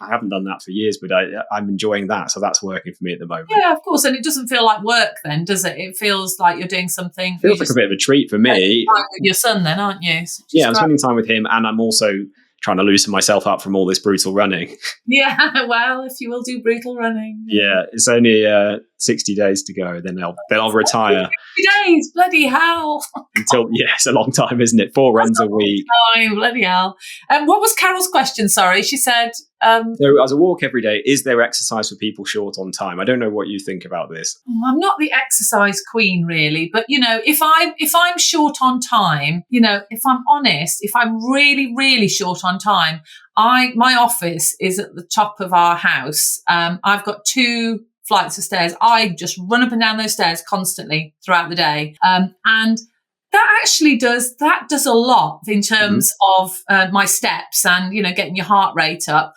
I haven't done that for years, but I'm enjoying that, so that's working for me at the moment. Yeah, of course, and it doesn't feel like work then, does it? It feels like you're doing something. It feels like a bit of a treat for me. With your son, then, aren't you? I'm spending time with him, and I'm also trying to loosen myself up from all this brutal running. Yeah, well, if you will do brutal running. Yeah, it's only 60 days to go. Then I'll retire. 60 days, bloody hell. Until, it's a long time, isn't it? 4 runs a week. Time, bloody hell. What was Carol's question? Sorry, she said. So as a walk every day, is there exercise for people short on time? I don't know what you think about this. I'm not the exercise queen, really, but if I'm short on time, if I'm honest, if I'm really, really short on time, my office is at the top of our house. I've got 2 flights of stairs. I just run up and down those stairs constantly throughout the day, and that actually does a lot in terms of my steps and getting your heart rate up.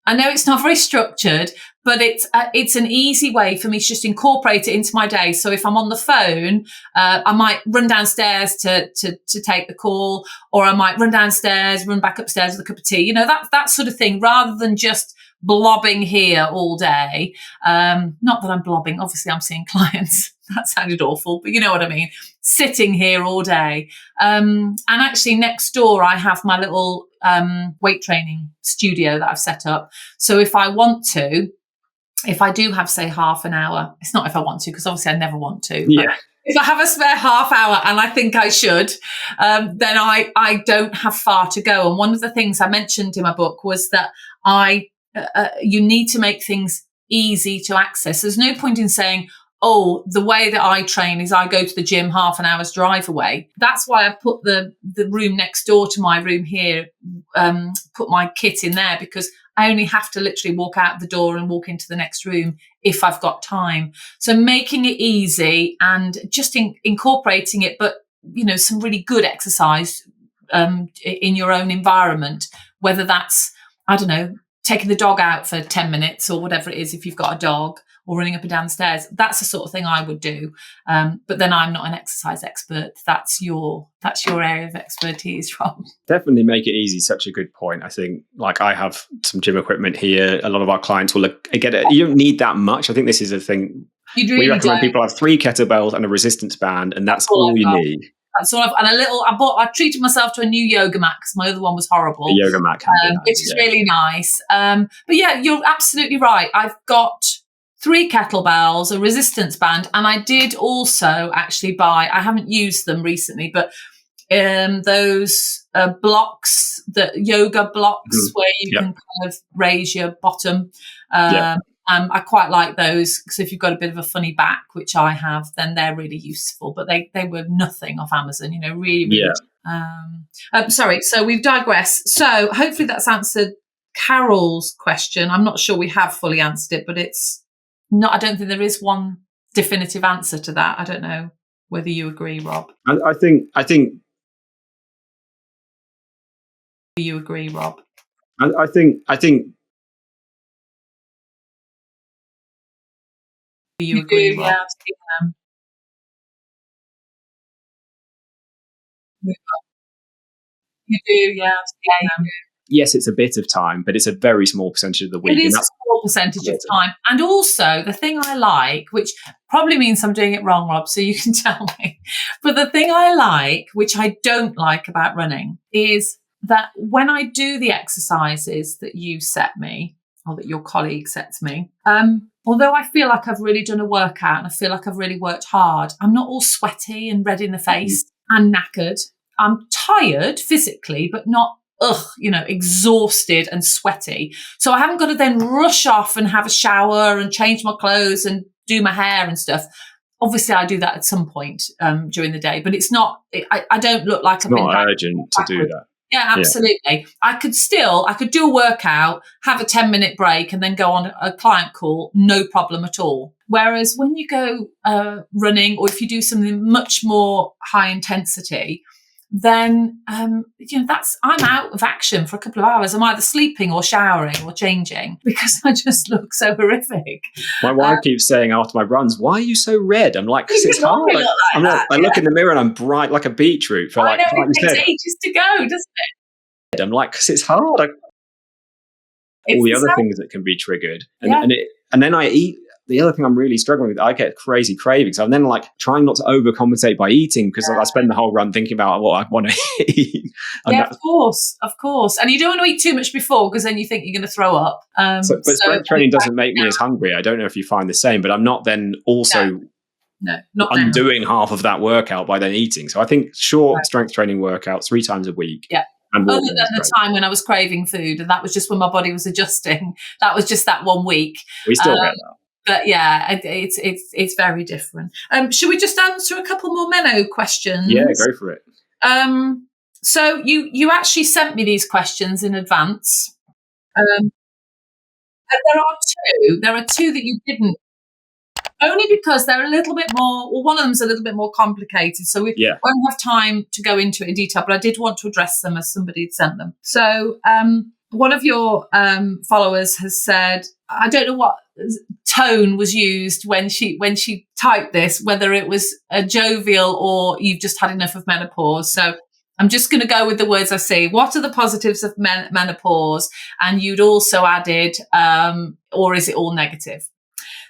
I know it's not very structured, but it's an easy way for me to just incorporate it into my day. So if I'm on the phone, I might run downstairs to take the call, or I might run downstairs, run back upstairs with a cup of tea. That sort of thing, rather than just blobbing here all day. Not that I'm blobbing. Obviously, I'm seeing clients. That sounded awful, but you know what I mean. Sitting here all day. And actually next door, I have my little weight training studio that I've set up. So if I do have, say, half an hour, it's not if I want to, because obviously I never want to. Yeah. If I have a spare half hour, and I think I should, then I don't have far to go. And one of the things I mentioned in my book was that you need to make things easy to access. There's no point in saying, oh, the way that I train is I go to the gym half an hour's drive away. That's why I put the room next door to my room here, put my kit in there, because I only have to literally walk out the door and walk into the next room if I've got time. So making it easy and just incorporating it, but, some really good exercise in your own environment, whether that's, I don't know, taking the dog out for 10 minutes or whatever it is, if you've got a dog, or running up and down the stairs. That's the sort of thing I would do. But then I'm not an exercise expert. That's your area of expertise, Rob. Definitely make it easy. Such a good point. I think, like, I have some gym equipment here. A lot of our clients will get it. You don't need that much. I think this is a thing. We recommend people have 3 kettlebells and a resistance band, and that's all you need. That's all I treated myself to a new yoga mat because my other one was horrible. The yoga mat can be nice, which is really nice. But yeah, you're absolutely right. I've got 3 kettlebells, a resistance band, and I did also actually buy, I haven't used them recently, but those blocks, the yoga blocks where you can kind of raise your bottom. I quite like those, because if you've got a bit of a funny back, which I have, then they're really useful. But they were nothing off Amazon, really, really. Sorry, so we've digressed. So hopefully that's answered Carol's question. I'm not sure we have fully answered it, but I don't think there is one definitive answer to that. I don't know whether you agree, Rob. I think you agree, Rob. I think you agree, Rob. You do, yeah. Yes, it's a bit of time, but it's a very small percentage of the week. It is a small percentage of time. And also, the thing I like, which probably means I'm doing it wrong, Rob, so you can tell me. But the thing I like, which I don't like about running, is that when I do the exercises that you set me, or that your colleague sets me, although I feel like I've really done a workout and I feel like I've really worked hard, I'm not all sweaty and red in the face and knackered. I'm tired physically, but not exhausted and sweaty. So I haven't got to then rush off and have a shower and change my clothes and do my hair and stuff. Obviously, I do that at some point during the day, but it's not, I don't look like it's not urgent to do that. Yeah, absolutely. Yeah. I could do a workout, have a 10-minute break, and then go on a client call, no problem at all. Whereas when you go running, or if you do something much more high intensity, then I'm out of action for a couple of hours. I'm either sleeping or showering or changing, because I just look so horrific. My wife keeps saying after my runs, "Why are you so red?" I'm like, "Because it's hard." I look in the mirror and I'm bright like a beetroot for like 5 minutes. It takes ages to go, doesn't it? I'm like, because it's hard. All the other things that can be triggered, and then I eat. the other thing I'm really struggling with, I get crazy cravings. I'm then like trying not to overcompensate by eating because I spend the whole run thinking about what I want to eat. Yeah, of course. And you don't want to eat too much before because then you think you're going to throw up. But strength training doesn't make me as hungry. I don't know if you find the same, but I'm not then also not undoing half of that workout by then eating. So I think short strength training workouts 3 times a week. Yeah. And other than the time when I was craving food, and that was just when my body was adjusting. That was just that 1 week. We still get that. But yeah, it's very different. Should we just answer a couple more Meno questions? Yeah, go for it. So you actually sent me these questions in advance. And there are two that you didn't. Only because they're a little bit more, well, one of them's a little bit more complicated. So we won't have time to go into it in detail, but I did want to address them as somebody had sent them. So one of your followers has said, I don't know what tone was used when she typed this, whether it was a jovial or you've just had enough of menopause. So I'm just going to go with the words I see. What are the positives of menopause? And you'd also added, or is it all negative?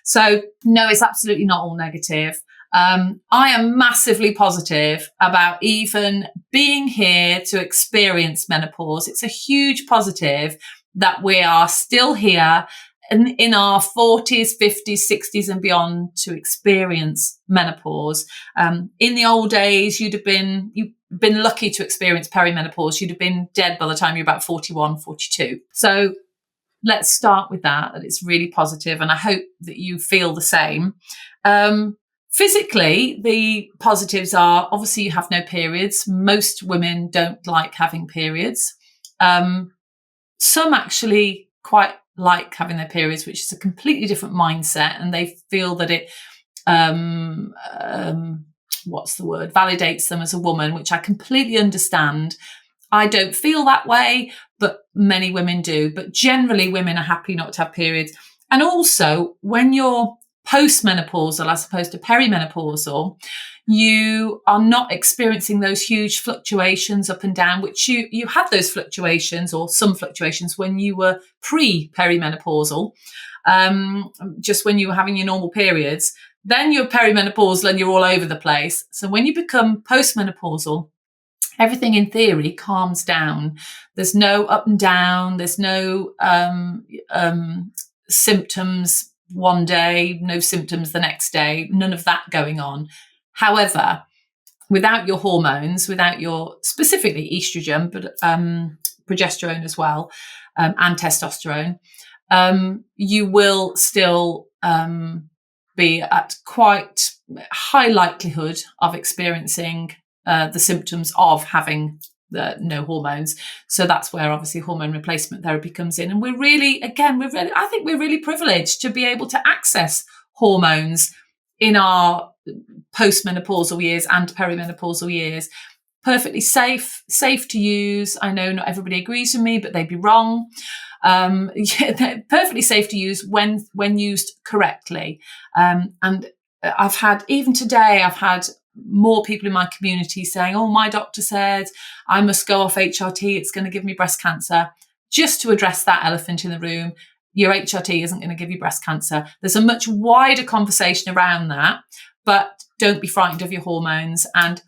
So no, it's absolutely not all negative. I am massively positive about even being here to experience menopause. It's a huge positive that we are still here in our 40s, 50s, 60s and beyond to experience menopause. In the old days, you've been lucky to experience perimenopause. You'd have been dead by the time you're about 41, 42. So let's start with that it's really positive, and I hope that you feel the same. Physically, the positives are obviously you have no periods. Most women don't like having periods. Some actually quite like having their periods, which is a completely different mindset, and they feel that it validates them as a woman, which I completely understand. I don't feel that way, but many women do. But generally, women are happy not to have periods. And also, when you're postmenopausal as opposed to perimenopausal, you are not experiencing those huge fluctuations up and down, which you had those fluctuations or some fluctuations when you were pre-perimenopausal, just when you were having your normal periods. Then you're perimenopausal and you're all over the place. So when you become postmenopausal, everything in theory calms down. There's no up and down. There's no symptoms one day, no symptoms the next day, none of that going on. However, without your hormones, without your specifically estrogen, but progesterone as well, and testosterone, you will still be at quite high likelihood of experiencing the symptoms of having no hormones. So that's where obviously hormone replacement therapy comes in. And I think we're really privileged to be able to access hormones in our postmenopausal years and perimenopausal years. Perfectly safe to use. I know not everybody agrees with me, but they'd be wrong. They're perfectly safe to use when used correctly. And even today, I've had more people in my community saying, oh, my doctor said I must go off HRT. It's going to give me breast cancer. Just to address that elephant in the room, your HRT isn't going to give you breast cancer. There's a much wider conversation around that, but don't be frightened of your hormones. And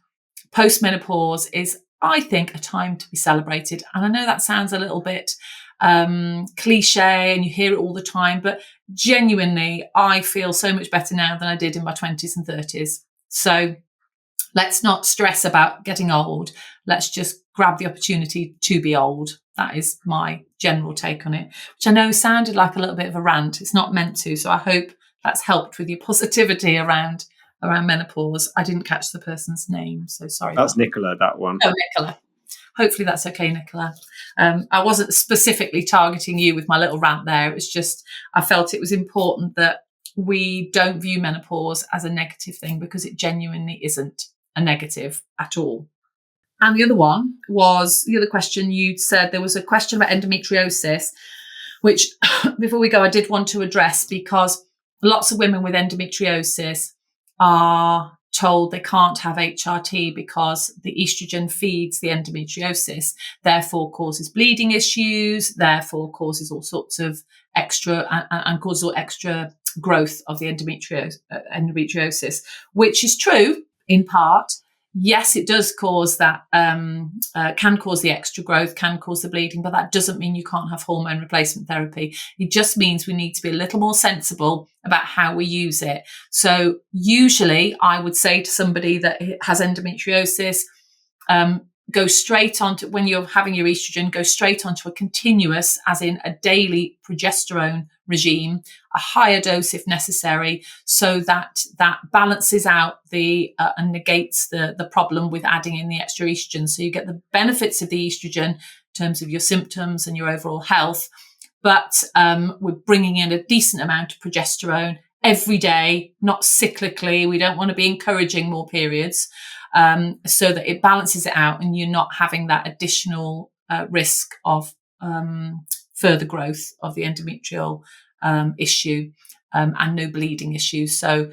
postmenopause is, I think, a time to be celebrated. And I know that sounds a little bit cliche and you hear it all the time, but genuinely, I feel so much better now than I did in my 20s and 30s. So let's not stress about getting old. Let's just grab the opportunity to be old. That is my general take on it, which I know sounded like a little bit of a rant. It's not meant to. So I hope that's helped with your positivity around menopause. I didn't catch the person's name, so sorry. That's Nicola, that one. Oh, Nicola. Hopefully that's okay, Nicola. I wasn't specifically targeting you with my little rant there. It was just, I felt it was important that we don't view menopause as a negative thing, because it genuinely isn't a negative at all. And the other question you'd said, there was a question about endometriosis, which before we go, I did want to address, because lots of women with endometriosis are told they can't have HRT because the estrogen feeds the endometriosis, therefore causes bleeding issues, therefore causes all sorts of extra and causes all extra growth of the endometriosis, which is true in part. Yes, it does cause that, can cause the extra growth, can cause the bleeding, but that doesn't mean you can't have hormone replacement therapy. It just means we need to be a little more sensible about how we use it. So usually I would say to somebody that has endometriosis, go straight on to, when you're having your estrogen, go straight onto a continuous, as in a daily progesterone regime, a higher dose if necessary, so that balances out and negates the problem with adding in the extra estrogen. So you get the benefits of the estrogen in terms of your symptoms and your overall health, but we're bringing in a decent amount of progesterone every day, not cyclically. We don't want to be encouraging more periods, so that it balances it out and you're not having that additional risk of further growth of the endometrial issue and no bleeding issues. So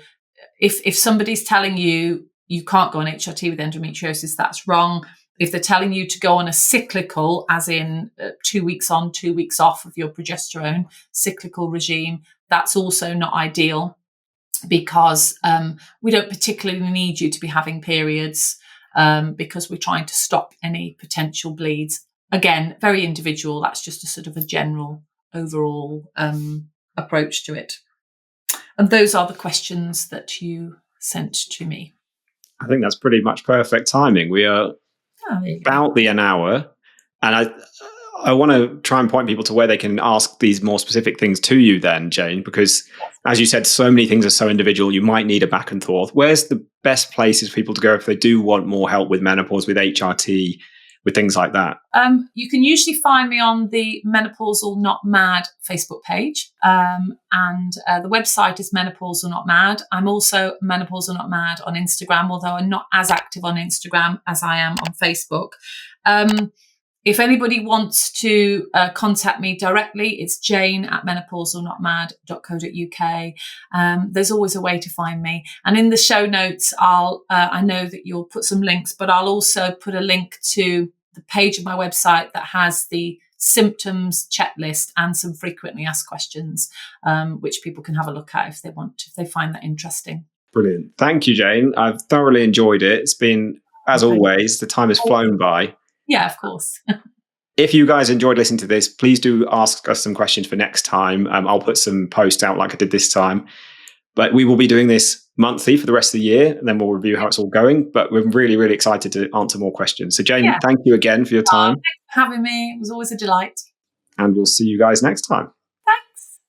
if somebody's telling you you can't go on HRT with endometriosis, that's wrong. If they're telling you to go on a cyclical, as in 2 weeks on, 2 weeks off of your progesterone cyclical regime, that's also not ideal, because we don't particularly need you to be having periods, because we're trying to stop any potential bleeds. Again, very individual. That's just a sort of a general overall approach to it. And those are the questions that you sent to me. I think that's pretty much perfect timing. We are about an hour, and I want to try and point people to where they can ask these more specific things to you then, Jane, because as you said, so many things are so individual. You might need a back and forth. Where's the best places for people to go if they do want more help with menopause, with HRT, with things like that? You can usually find me on the Menopausal Not Mad Facebook page. And the website is Menopausal Not Mad. I'm also Menopausal Not Mad on Instagram, although I'm not as active on Instagram as I am on Facebook. If anybody wants to contact me directly, it's jane@menopausalnotmad.co.uk. There's always a way to find me. And in the show notes, I know that you'll put some links, but I'll also put a link to the page of my website that has the symptoms checklist and some frequently asked questions, which people can have a look at if they want, if they find that interesting. Brilliant. Thank you, Jane. I've thoroughly enjoyed it. It's been, as always, the time has flown by. Yeah, of course. If you guys enjoyed listening to this, please do ask us some questions for next time. I'll put some posts out like I did this time. But we will be doing this monthly for the rest of the year, and then we'll review how it's all going. But we're really, really excited to answer more questions. So, Jane, thank you again for your time. Thanks for having me. It was always a delight. And we'll see you guys next time. Thanks.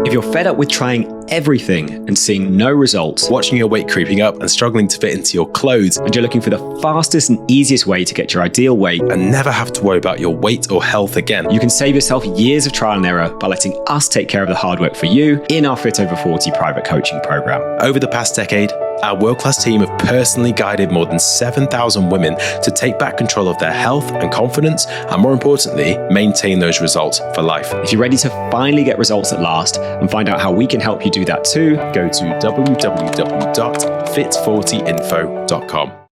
If you're fed up with trying everything and seeing no results, Watching your weight creeping up and struggling to fit into your clothes, and you're looking for the fastest and easiest way to get your ideal weight, and never have to worry about your weight or health again, you can save yourself years of trial and error by letting us take care of the hard work for you in our Fit Over 40 private coaching program. Over the past decade, our world-class team have personally guided more than 7,000 women to take back control of their health and confidence, and more importantly, maintain those results for life. If you're ready to finally get results at last and find out how we can help you do that too, Go to www.fit40info.com.